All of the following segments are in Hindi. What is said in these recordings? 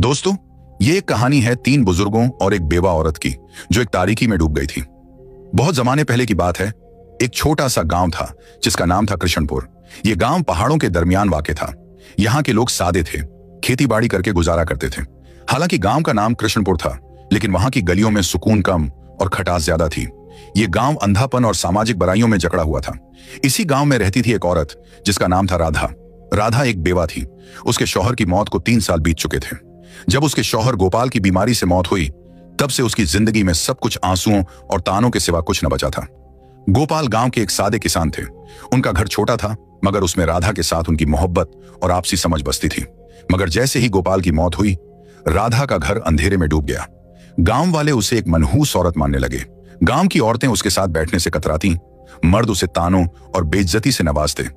दोस्तों, ये एक कहानी है तीन बुजुर्गों और एक बेवा औरत की जो एक तारीकी में डूब गई थी। बहुत जमाने पहले की बात है। एक छोटा सा गांव था जिसका नाम था कृष्णपुर। ये गांव पहाड़ों के दरमियान वाक़ था। यहाँ के लोग सादे थे, खेती बाड़ी करके गुजारा करते थे। हालांकि गांव का नाम कृष्णपुर था, लेकिन वहां की गलियों में सुकून कम और खटास ज्यादा थी। ये गांव अंधापन और सामाजिक बुराइयों में जकड़ा हुआ था। इसी गांव में रहती थी एक औरत जिसका नाम था राधा। राधा एक बेवा थी। उसके शौहर की मौत को 3 साल बीत चुके थे। जब उसके शौहर गोपाल की बीमारी से मौत हुई, तब से उसकी जिंदगी में सब कुछ आंसुओं और तानों के सिवा कुछ न बचा था। गोपाल गांव के एक सादे किसान थे। उनका घर छोटा था, मगर उसमें राधा के साथ उनकी मोहब्बत और आपसी समझ बसती थी। मगर जैसे ही गोपाल की मौत हुई, राधा का घर अंधेरे में डूब गया। गांव वाले उसे एक मनहूस औरत मानने लगे। गांव की औरतें उसके साथ बैठने से कतराती, मर्द उसे तानों और बेइज्जती से नवाजते।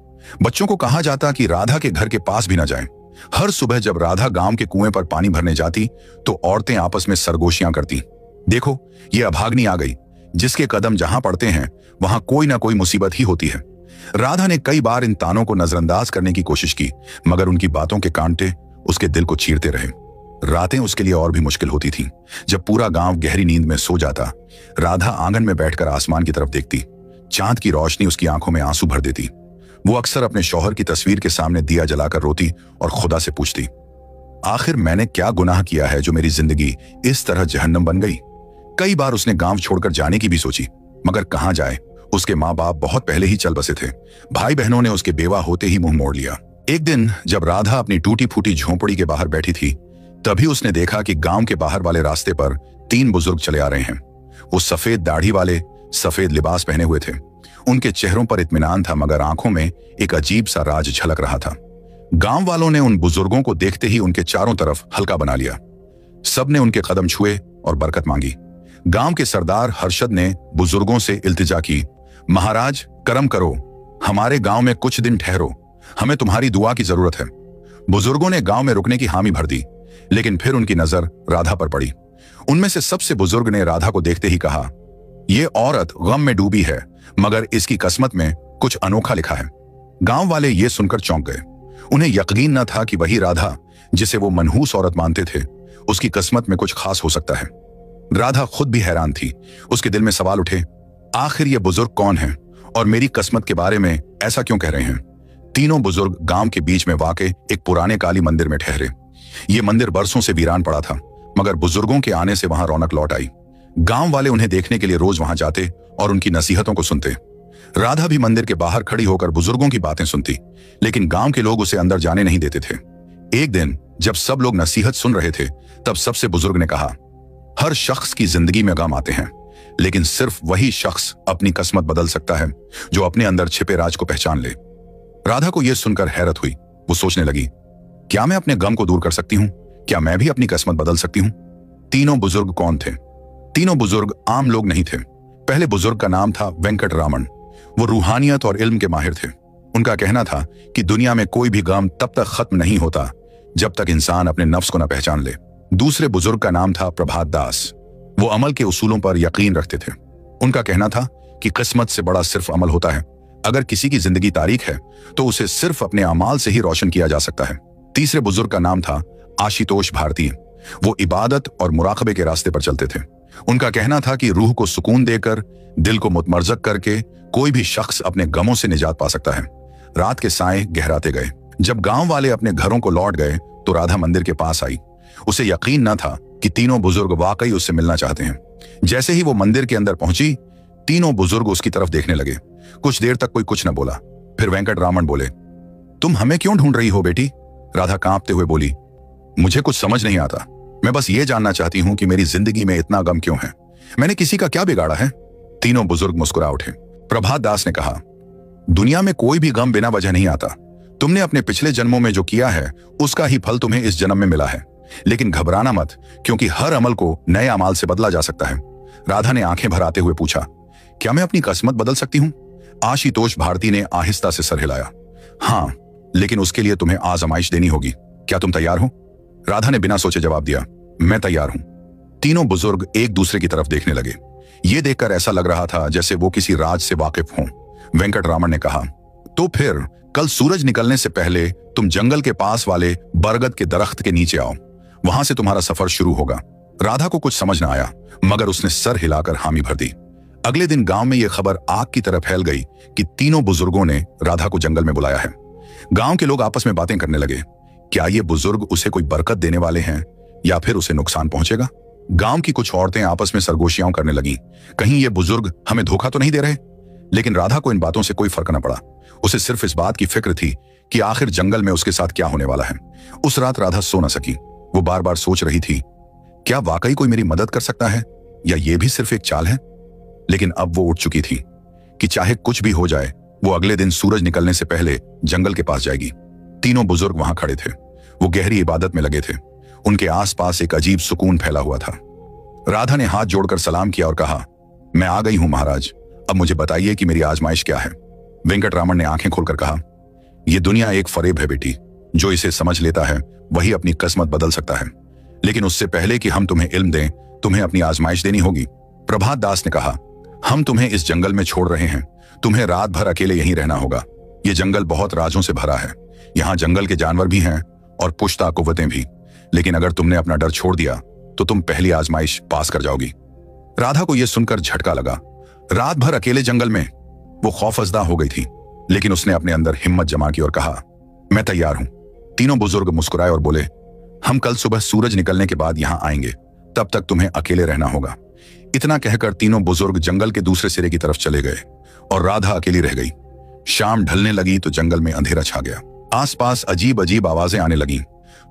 बच्चों को कहा जाता कि राधा के घर के पास भी न जाएं। हर सुबह जब राधा गांव के कुएं पर पानी भरने जाती, तो औरतें आपस में सरगोशियां करती। देखो, ये अभागनी आ गई, जिसके कदम जहां पड़ते हैं वहां कोई ना कोई मुसीबत ही होती है। राधा ने कई बार इन तानों को नजरअंदाज करने की कोशिश की, मगर उनकी बातों के कांटे उसके दिल को चीरते रहे। रातें उसके लिए और भी मुश्किल होती थीं। जब पूरा गांव गहरी नींद में सो जाता, राधा आंगन में बैठकर आसमान की तरफ देखती। चांद की रोशनी उसकी आंखों में आंसू भर देती। वो अक्सर अपने शौहर की तस्वीर के सामने दिया जलाकर रोती और खुदा से पूछती, आखिर मैंने क्या गुनाह किया है जो मेरी जिंदगी इस तरह जहन्नम बन गई। कई बार उसने गांव छोड़कर जाने की भी सोची, मगर कहां जाए। उसके माँ बाप बहुत पहले ही चल बसे थे। भाई बहनों ने उसके बेवा होते ही मुंह मोड़ लिया। एक दिन जब राधा अपनी टूटी फूटी झोंपड़ी के बाहर बैठी थी, तभी उसने देखा कि गांव के बाहर वाले रास्ते पर 3 बुजुर्ग चले आ रहे हैं। वो सफेद दाढ़ी वाले, सफेद लिबास पहने हुए थे। उनके चेहरों पर इत्मीनान था, मगर आंखों में एक अजीब सा राज झलक रहा था। गांव वालों ने उन बुजुर्गों को देखते ही उनके चारों तरफ हल्का बना लिया। सबने उनके कदम छुए और बरकत मांगी। गांव के सरदार हर्षद ने बुजुर्गों से इल्तिजा की, महाराज करम करो, हमारे गांव में कुछ दिन ठहरो, हमें तुम्हारी दुआ की जरूरत है। बुजुर्गों ने गांव में रुकने की हामी भर दी, लेकिन फिर उनकी नजर राधा पर पड़ी। उनमें से सबसे बुजुर्ग ने राधा को देखते ही कहा, ये औरत गम में डूबी है, मगर इसकी किस्मत में कुछ अनोखा लिखा है। गांव वाले ये सुनकर चौंक गए। उन्हें यकीन न था कि वही राधा जिसे वो मनहूस औरत मानते थे, उसकी किस्मत में कुछ खास हो सकता है। राधा खुद भी हैरान थी। उसके दिल में सवाल उठे, आखिर ये बुजुर्ग कौन है और मेरी किस्मत के बारे में ऐसा क्यों कह रहे हैं। तीनों बुजुर्ग गांव के बीच में वाक़े एक पुराने काली मंदिर में ठहरे। ये मंदिर बरसों से वीरान पड़ा था, मगर बुजुर्गों के आने से वहां रौनक लौट आई। गांव वाले उन्हें देखने के लिए रोज वहां जाते और उनकी नसीहतों को सुनते। राधा भी मंदिर के बाहर खड़ी होकर बुजुर्गों की बातें सुनती, लेकिन गांव के लोग उसे अंदर जाने नहीं देते थे। एक दिन जब सब लोग नसीहत सुन रहे थे, तब सबसे बुजुर्ग ने कहा, हर शख्स की जिंदगी में गम आते हैं, लेकिन सिर्फ वही शख्स अपनी किस्मत बदल सकता है जो अपने अंदर छिपे राज को पहचान ले। राधा को यह सुनकर हैरत हुई। वो सोचने लगी, क्या मैं अपने गम को दूर कर सकती हूँ? क्या मैं भी अपनी किस्मत बदल सकती हूँ? तीनों बुजुर्ग कौन थे? तीनों बुजुर्ग आम लोग नहीं थे। पहले बुजुर्ग का नाम था वेंकट रामन। वो रूहानियत और इल्म के माहिर थे। उनका कहना था कि दुनिया में कोई भी गम तब तक खत्म नहीं होता जब तक इंसान अपने नफ्स को न पहचान ले। दूसरे बुजुर्ग का नाम था प्रभात दास। वो अमल के उसूलों पर यकीन रखते थे। उनका कहना था कि किस्मत से बड़ा सिर्फ अमल होता है। अगर किसी की जिंदगी तारीख है तो उसे सिर्फ अपने अमाल से ही रोशन किया जा सकता है। तीसरे बुजुर्ग का नाम था आशुतोष भारती। वो इबादत और मुराकबे के रास्ते पर चलते थे। उनका कहना था कि रूह को सुकून देकर, दिल को मुतमर्जक करके कोई भी शख्स अपने गमों से निजात पा सकता है। रात के साए गहराते गए। जब गांव वाले अपने घरों को लौट गए, तो राधा मंदिर के पास आई। उसे यकीन न था कि तीनों बुजुर्ग वाकई उससे मिलना चाहते हैं। जैसे ही वो मंदिर के अंदर पहुंची, तीनों बुजुर्ग उसकी तरफ देखने लगे। कुछ देर तक कोई कुछ न बोला। फिर वेंकट रामन बोले, तुम हमें क्यों ढूंढ रही हो बेटी? राधा कांपते हुए बोली, मुझे कुछ समझ नहीं आता। मैं बस ये जानना चाहती हूँ कि मेरी जिंदगी में इतना गम क्यों है? मैंने किसी का क्या बिगाड़ा है? तीनों बुजुर्ग मुस्कुरा उठे। प्रभात दास ने कहा, दुनिया में कोई भी गम बिना वजह नहीं आता। तुमने अपने पिछले जन्मों में जो किया है, उसका ही फल तुम्हें इस जन्म में मिला है। लेकिन घबराना मत, क्योंकि हर अमल को नए अमाल से बदला जा सकता है। राधा ने आंखें भर आते हुए पूछा, क्या मैं अपनी किस्मत बदल सकती हूँ? आशुतोष भारती ने आहिस्ता से सर हिलाया। हाँ, लेकिन उसके लिए तुम्हें आजमाइश देनी होगी। क्या तुम तैयार हो? राधा ने बिना सोचे जवाब दिया, मैं तैयार हूं। तीनों बुजुर्ग एक दूसरे की तरफ देखने लगे। ये देखकर ऐसा लग रहा था जैसे वो किसी राज से वाकिफ हों। वेंकट रामन ने कहा, तो फिर कल सूरज निकलने से पहले तुम जंगल के पास वाले बरगद के दरख्त के नीचे आओ। वहां से तुम्हारा सफर शुरू होगा। राधा को कुछ समझ न आया, मगर उसने सर हिलाकर हामी भर दी। अगले दिन गांव में यह खबर आग की तरह फैल गई कि तीनों बुजुर्गों ने राधा को जंगल में बुलाया है। गांव के लोग आपस में बातें करने लगे, क्या ये बुजुर्ग उसे कोई बरकत देने वाले हैं या फिर उसे नुकसान पहुंचेगा। गांव की कुछ औरतें आपस में सरगोशियां करने लगी, कहीं ये बुजुर्ग हमें धोखा तो नहीं दे रहे। लेकिन राधा को इन बातों से कोई फर्क न पड़ा। उसे सिर्फ इस बात की फिक्र थी कि आखिर जंगल में उसके साथ क्या होने वाला है। उस रात राधा सो न सकी। वो बार बार सोच रही थी, क्या वाकई कोई मेरी मदद कर सकता है या ये भी सिर्फ एक चाल है। लेकिन अब वो उठ चुकी थी कि चाहे कुछ भी हो जाए, वो अगले दिन सूरज निकलने से पहले जंगल के पास जाएगी। तीनों बुजुर्ग वहां खड़े थे। वो गहरी इबादत में लगे थे। उनके आसपास एक अजीब सुकून फैला हुआ था। राधा ने हाथ जोड़कर सलाम किया और कहा, मैं आ गई हूं महाराज, अब मुझे बताइए कि मेरी आजमाइश क्या है। वेंकटरामन ने आंखें खोलकर कहा, यह दुनिया एक फरेब है बेटी, जो इसे समझ लेता है वही अपनी किस्मत बदल सकता है। लेकिन उससे पहले कि हम तुम्हें इल्म दें, तुम्हें अपनी आजमाइश देनी होगी। प्रभात दास ने कहा, हम तुम्हें इस जंगल में छोड़ रहे हैं, तुम्हें रात भर अकेले यहीं रहना होगा। यह जंगल बहुत राजों से भरा है। यहाँ जंगल के जानवर भी हैं और पुश्ता कुव्वतें भी। लेकिन अगर तुमने अपना डर छोड़ दिया तो तुम पहली आजमाइश पास कर जाओगी। राधा को यह सुनकर झटका लगा। रात भर अकेले जंगल में वो खौफजदा हो गई थी, लेकिन उसने अपने अंदर हिम्मत जमा की और कहा, मैं तैयार हूं। तीनों बुजुर्ग मुस्कुराए और बोले, हम कल सुबह सूरज निकलने के बाद यहां आएंगे, तब तक तुम्हें अकेले रहना होगा। इतना कहकर तीनों बुजुर्ग जंगल के दूसरे सिरे की तरफ चले गए और राधा अकेली रह गई। शाम ढलने लगी तो जंगल में अंधेरा छा गया। आसपास अजीब अजीब आवाजें आने लगीं।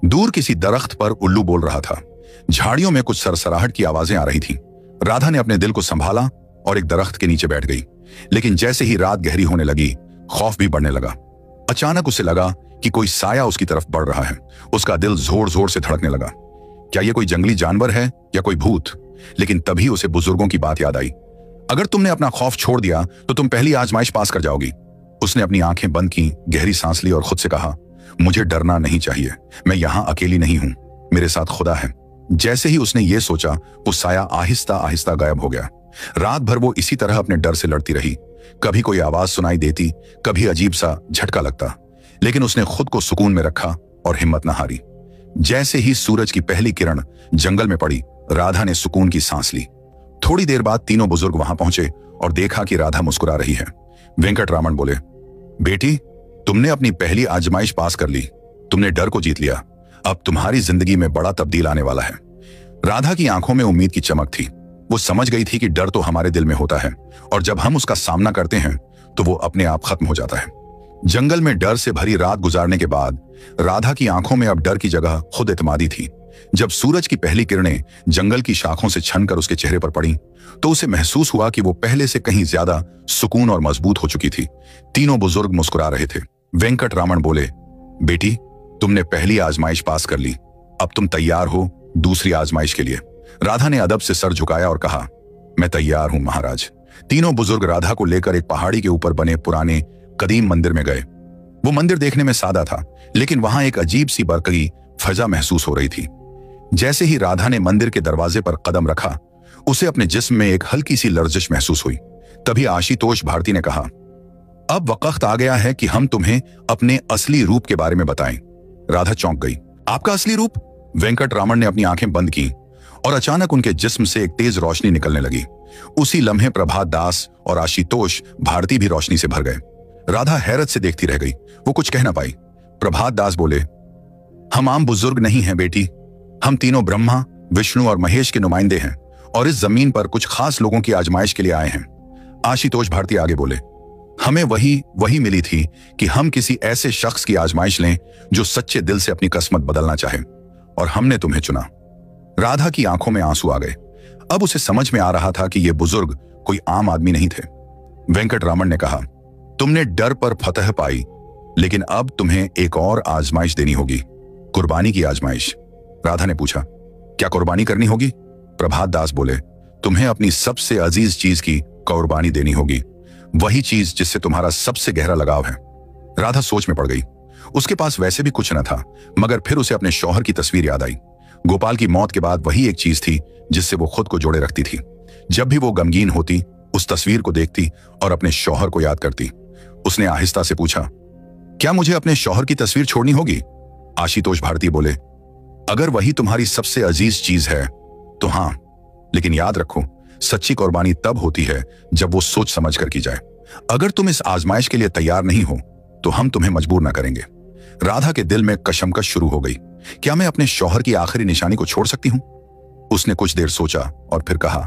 दूर किसी दरख्त पर उल्लू बोल रहा था। झाड़ियों में कुछ सरसराहट की आवाजें आ रही थीं। राधा ने अपने दिल को संभाला और एक दरख्त के नीचे बैठ गई। लेकिन जैसे ही रात गहरी होने लगी, खौफ भी बढ़ने लगा। अचानक उसे लगा कि कोई साया उसकी तरफ बढ़ रहा है। उसका दिल जोर जोर से धड़कने लगा। क्या यह कोई जंगली जानवर है या कोई भूत? लेकिन तभी उसे बुजुर्गों की बात याद आई, अगर तुमने अपना खौफ छोड़ दिया तो तुम पहली आजमाइश पास कर जाओगी। उसने अपनी आंखें बंद की, गहरी सांस ली और खुद से कहा, मुझे डरना नहीं चाहिए, मैं यहां अकेली नहीं हूं, मेरे साथ खुदा है। जैसे ही उसने ये सोचा, वो साया आहिस्ता आहिस्ता गायब हो गया। रात भर वो इसी तरह अपने डर से लड़ती रही। कभी कोई आवाज सुनाई देती, कभी अजीब सा झटका लगता, लेकिन उसने खुद को सुकून में रखा और हिम्मत न हारी। जैसे ही सूरज की पहली किरण जंगल में पड़ी, राधा ने सुकून की सांस ली। थोड़ी देर बाद तीनों बुजुर्ग वहां पहुंचे और देखा कि राधा मुस्कुरा रही है। वेंकटरामन बोले, बेटी, तुमने अपनी पहली आजमाइश पास कर ली, तुमने डर को जीत लिया। अब तुम्हारी जिंदगी में बड़ा तब्दील आने वाला है। राधा की आंखों में उम्मीद की चमक थी। वो समझ गई थी कि डर तो हमारे दिल में होता है और जब हम उसका सामना करते हैं तो वो अपने आप खत्म हो जाता है। जंगल में डर से भरी रात गुजारने के बाद राधा की आंखों में अब डर की जगह खुद एतमादी थी। जब सूरज की पहली किरणें जंगल की शाखों से छनकर उसके चेहरे पर पड़ी तो उसे महसूस हुआ कि वो पहले से कहीं ज्यादा सुकून और मजबूत हो चुकी थी। तीनों बुजुर्ग मुस्कुरा रहे थे। वेंकटरामन बोले, बेटी, तुमने पहली आजमाइश पास कर ली, अब तुम तैयार हो दूसरी आजमाइश के लिए। राधा ने अदब से सर झुकाया और कहा, मैं तैयार हूं महाराज। तीनों बुजुर्ग राधा को लेकर एक पहाड़ी के ऊपर बने पुराने कदीम मंदिर में गए। वो मंदिर देखने में सादा था, लेकिन वहां एक अजीब सी बरकगी फजा महसूस हो रही थी। जैसे ही राधा ने मंदिर के दरवाजे पर कदम रखा, उसे अपने जिस्म में एक हल्की सी लर्जिश महसूस हुई। तभी आशुतोष भारती ने कहा, अब वक्त आ गया है कि हम तुम्हें अपने असली रूप के बारे में बताएं। राधा चौंक गई। आपका असली रूप? वेंकटरामन ने अपनी आंखें बंद की और अचानक उनके जिस्म से एक तेज रोशनी निकलने लगी। उसी लम्हे प्रभात दास और आशुतोष भारती भी रोशनी से भर गए। राधा हैरत से देखती रह गई। वो कुछ कह ना पाई। प्रभात दास बोले, हम आम बुजुर्ग नहीं हैं बेटी, हम तीनों ब्रह्मा, विष्णु और महेश के नुमाइंदे हैं और इस जमीन पर कुछ खास लोगों की आजमाइश के लिए आए हैं। आशुतोष भारती आगे बोले, हमें वही मिली थी कि हम किसी ऐसे शख्स की आजमाइश लें जो सच्चे दिल से अपनी किस्मत बदलना चाहे, और हमने तुम्हें चुना। राधा की आंखों में आंसू आ गए। अब उसे समझ में आ रहा था कि ये बुजुर्ग कोई आम आदमी नहीं थे। वेंकटरामन ने कहा, तुमने डर पर फतह पाई, लेकिन अब तुम्हें एक और आजमाइश देनी होगी, कुर्बानी की आजमाइश। राधा ने पूछा, क्या कुर्बानी करनी होगी? प्रभात दास बोले, तुम्हें अपनी सबसे अजीज चीज की कुर्बानी देनी होगी, वही चीज जिससे तुम्हारा सबसे गहरा लगाव है। राधा सोच में पड़ गई। उसके पास वैसे भी कुछ न था, मगर फिर उसे अपने शौहर की तस्वीर याद आई। गोपाल की मौत के बाद वही एक चीज थी जिससे वो खुद को जोड़े रखती थी। जब भी वो गमगीन होती, उस तस्वीर को देखती और अपने शौहर को याद करती। उसने आहिस्ता से पूछा, क्या मुझे अपने शौहर की तस्वीर छोड़नी होगी? आशुतोष भारती बोले, अगर वही तुम्हारी सबसे अजीज चीज है तो हाँ, लेकिन याद रखो, सच्ची कुर्बानी तब होती है जब वो सोच समझ कर की जाए। अगर तुम इस आजमाइश के लिए तैयार नहीं हो तो हम तुम्हें मजबूर न करेंगे। राधा के दिल में कशमकश शुरू हो गई। क्या मैं अपने शौहर की आखिरी निशानी को छोड़ सकती हूं? उसने कुछ देर सोचा और फिर कहा,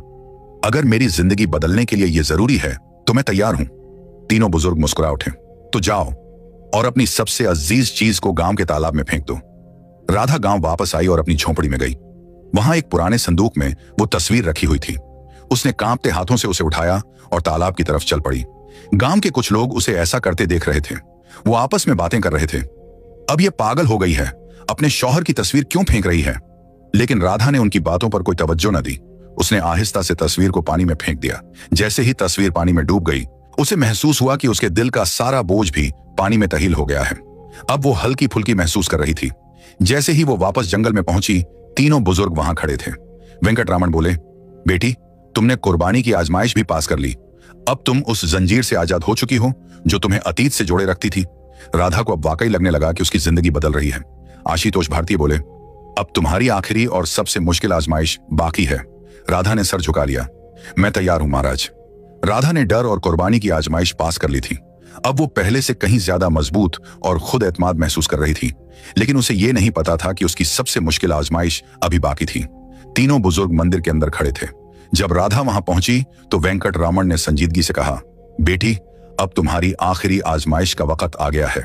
अगर मेरी जिंदगी बदलने के लिए यह जरूरी है तो मैं तैयार हूं। तीनों बुजुर्ग मुस्कुरा उठे। तो जाओ और अपनी सबसे अजीज चीज को गांव के तालाब में फेंक दो। राधा गांव वापस आई और अपनी झोंपड़ी में गई। वहां एक पुराने संदूक में वो तस्वीर रखी हुई थी। उसने कांपते हाथों से उसे उठाया और तालाब की तरफ चल पड़ी। गांव के कुछ लोग उसे ऐसा करते देख रहे थे। वो आपस में बातें कर रहे थे, अब ये पागल हो गई है, अपने शौहर की तस्वीर क्यों फेंक रही है? लेकिन राधा ने उनकी बातों पर कोई तवज्जो न दी। उसने आहिस्ता से तस्वीर को पानी में फेंक दिया। जैसे ही तस्वीर पानी में डूब गई, उसे महसूस हुआ कि उसके दिल का सारा बोझ भी पानी में तहील हो गया है। अब वो हल्की फुल्की महसूस कर रही थी। जैसे ही वो वापस जंगल में पहुंची, तीनों बुजुर्ग वहां खड़े थे। वेंकटरामन बोले, बेटी, तुमने कुर्बानी की आजमाइश भी पास कर ली। अब तुम उस जंजीर से आजाद हो चुकी हो जो तुम्हें अतीत से जोड़े रखती थी। राधा को अब वाकई लगने लगा कि उसकी जिंदगी बदल रही है। आशुतोष भारती बोले, अब तुम्हारी आखिरी और सबसे मुश्किल आजमाइश बाकी है। राधा ने सर झुका लिया। मैं तैयार हूं महाराज। राधा ने डर और कुर्बानी की आजमाइश पास कर ली थी। अब वो पहले से कहीं ज्यादा मजबूत और खुद एतमाद महसूस कर रही थी। लेकिन उसे यह नहीं पता था कि उसकी सबसे मुश्किल आजमाइश अभी बाकी थी। तीनों बुजुर्ग मंदिर के अंदर खड़े थे। जब राधा वहां पहुंची तो वेंकटरामन ने संजीदगी से कहा, बेटी, अब तुम्हारी आखिरी आजमाइश का वक्त आ गया है।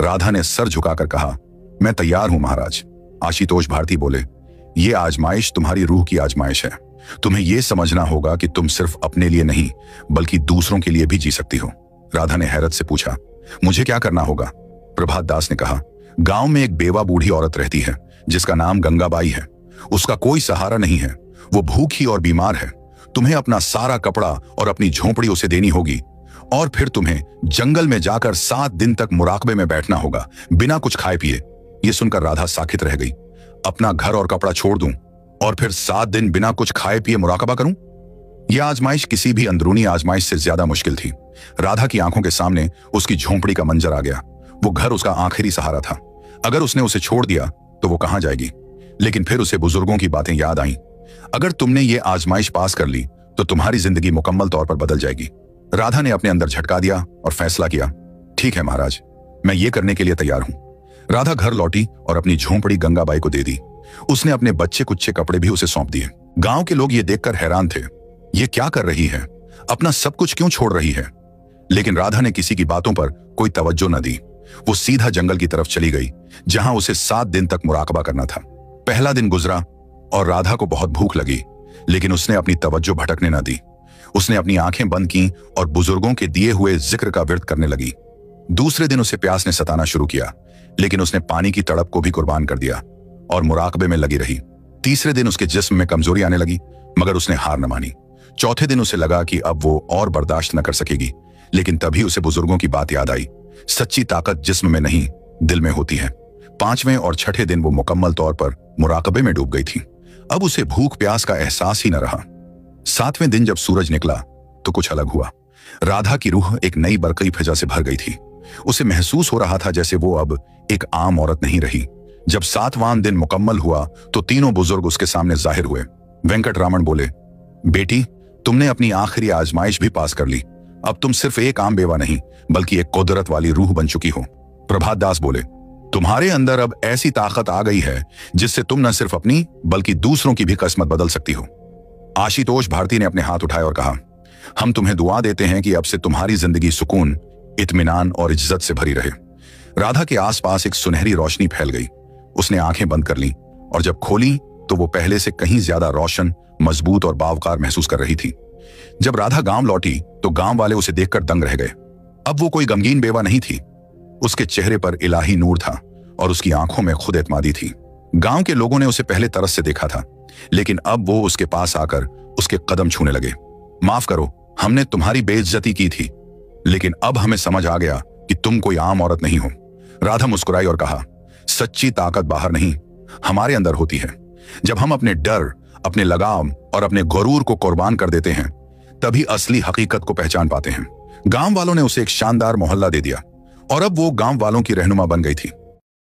राधा ने सर झुकाकर कहा, मैं तैयार हूं महाराज। आशुतोष भारती बोले, ये आजमाइश तुम्हारी रूह की आजमाइश है। तुम्हें यह समझना होगा कि तुम सिर्फ अपने लिए नहीं बल्कि दूसरों के लिए भी जी सकती हो। राधा ने हैरत से पूछा, मुझे क्या करना होगा? प्रभात दास ने कहा, गांव में एक बेवा बूढ़ी औरत रहती है जिसका नाम गंगाबाई है। उसका कोई सहारा नहीं है। वो भूखी और बीमार है। तुम्हें अपना सारा कपड़ा और अपनी झोंपड़ी उसे देनी होगी और फिर तुम्हें जंगल में जाकर 7 दिन तक मुराकबे में बैठना होगा, बिना कुछ खाए पिए। यह सुनकर राधा साकित रह गई। अपना घर और कपड़ा छोड़ दूं और फिर 7 दिन बिना कुछ खाए पिए मुराकबा करूं? यह आजमाइश किसी भी अंदरूनी आजमाइश से ज्यादा मुश्किल थी। राधा की आंखों के सामने उसकी झोंपड़ी का मंजर आ गया। वो घर उसका आखिरी सहारा था। अगर उसने उसे छोड़ दिया तो वो कहां जाएगी? लेकिन फिर उसे बुजुर्गों की बातें याद आईं। अगर तुमने ये आजमाइश पास कर ली तो तुम्हारी जिंदगी मुकम्मल तौर पर बदल जाएगी। राधा ने अपने अंदर झटका दिया और फैसला किया, ठीक है महाराज, मैं ये करने के लिए तैयार हूं। राधा घर लौटी और अपनी झोंपड़ी गंगाबाई को दे दी। उसने अपने बच्चे कुच्चे कपड़े भी उसे सौंप दिए। गांव के लोग ये देखकर हैरान थे। ये क्या कर रही है? अपना सब कुछ क्यों छोड़ रही है? लेकिन राधा ने किसी की बातों पर कोई तवज्जो न दी। वो सीधा जंगल की तरफ चली गई जहां उसे 7 दिन तक मुराकबा करना था। पहला दिन गुजरा और राधा को बहुत भूख लगी, लेकिन उसने अपनी तवज्जो भटकने न दी। उसने अपनी आंखें बंद की और बुजुर्गों के दिए हुए जिक्र का विर्द करने लगी। दूसरे दिन उसे प्यास ने सताना शुरू किया, लेकिन उसने पानी की तड़प को भी कुर्बान कर दिया और मुराकबे में लगी रही। तीसरे दिन उसके जिस्म में कमजोरी आने लगी, मगर उसने हार न मानी। चौथे दिन उसे लगा कि अब वो और बर्दाश्त न कर सकेगी, लेकिन तभी उसे बुजुर्गों की बात याद आई, सच्ची ताकत जिस्म में नहीं दिल में होती है। 5वें और 6ठे दिन वो मुकम्मल तौर पर मुराकबे में डूब गई थी। अब उसे भूख प्यास का एहसास ही न रहा। 7वें दिन जब सूरज निकला तो कुछ अलग हुआ। राधा की रूह एक नई बरकई फिजा से भर गई थी। उसे महसूस हो रहा था जैसे वो अब एक आम औरत नहीं रही। जब 7वां दिन मुकम्मल हुआ तो तीनों बुजुर्ग उसके सामने जाहिर हुए। वेंकटरामन बोले, बेटी, तुमने अपनी आखिरी आजमाइश भी पास कर ली। अब तुम सिर्फ एक आम बेवा नहीं बल्कि एक कुदरत वाली रूह बन चुकी हो। प्रभात दास बोले, तुम्हारे अंदर अब ऐसी ताकत आ गई है जिससे तुम न सिर्फ अपनी बल्कि दूसरों की भी किस्मत बदल सकती हो। आशुतोष भारती ने अपने हाथ उठाए और कहा, हम तुम्हें दुआ देते हैं कि अब से तुम्हारी जिंदगी सुकून, इत्मीनान और इज्जत से भरी रहे। राधा के आसपास एक सुनहरी रोशनी फैल गई। उसने आंखें बंद कर लीं और जब खोली तो वो पहले से कहीं ज्यादा रोशन, मजबूत और बावकार महसूस कर रही थी। जब राधा गांव लौटी तो गांव वाले उसे देखकर दंग रह गए। अब वो कोई गमगीन बेवा नहीं थी। उसके चेहरे पर इलाही नूर था और उसकी आंखों में खुद एतमादी थी। गांव के लोगों ने उसे पहले तरस से देखा था, लेकिन अब वो उसके पास आकर उसके कदम छूने लगे। माफ करो, हमने तुम्हारी बेइज्जती की थी, लेकिन अब हमें समझ आ गया कि तुम कोई आम औरत नहीं हो। राधा मुस्कुराई और कहा, सच्ची ताकत बाहर नहीं, हमारे अंदर होती है। जब हम अपने डर, अपने लगाम और अपने गुरूर को कुर्बान कर देते हैं, तभी असली हकीकत को पहचान पाते हैं। गांव वालों ने उसे एक शानदार मोहल्ला दे दिया और अब वो गांव वालों की रहनुमा बन गई थी।